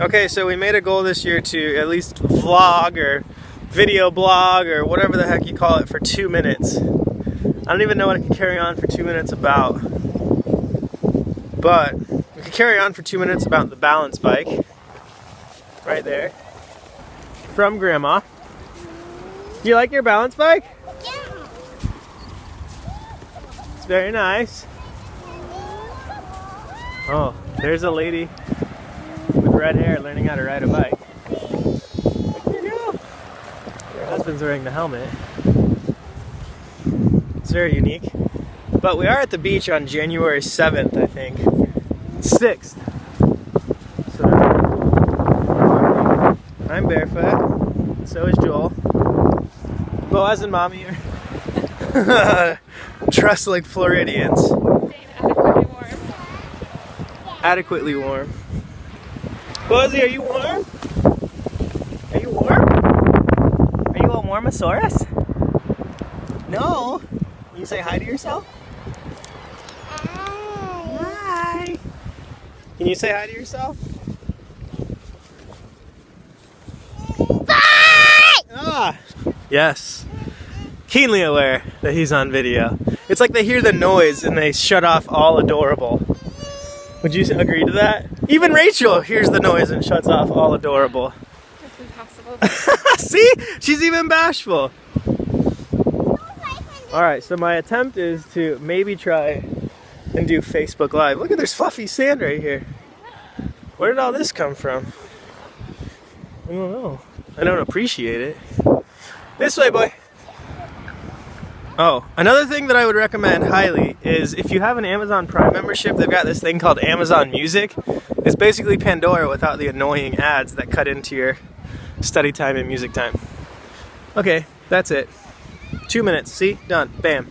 Okay, so we made a goal this year to at least vlog or video blog or whatever the heck you call it for 2 minutes. I don't even know what I can carry on for 2 minutes about. But we can carry on for 2 minutes about the balance bike. Right there. From Grandma. Do you like your balance bike? Yeah. It's very nice. Oh, there's a lady with red hair learning how to ride a bike. There you go. Her husband's wearing the helmet. It's very unique. But we are at the beach on January 7th, I think. 6th. So I'm barefoot. So is Joel. Boaz and Mommy are dressed like Floridians. Adequately warm. Bozy, are you warm? Are you warm? Are you a warmosaurus? No. Can you say hi to yourself? Hi. Can you say hi to yourself? Bye! Ah. Yes. Keenly aware that he's on video. It's like they hear the noise and they shut off all adorable. Would you agree to that? Even Rachel hears the noise and shuts off all adorable. That's impossible. See? She's even bashful. Alright, so my attempt is to maybe try and do Facebook Live. Look at this fluffy sand right here. Where did all this come from? I don't know. I don't appreciate it. This way, boy. Oh, another thing that I would recommend highly is if you have an Amazon Prime membership, they've got this thing called Amazon Music. It's basically Pandora without the annoying ads that cut into your study time and music time. Okay, that's it. 2 minutes, see? Done. Bam.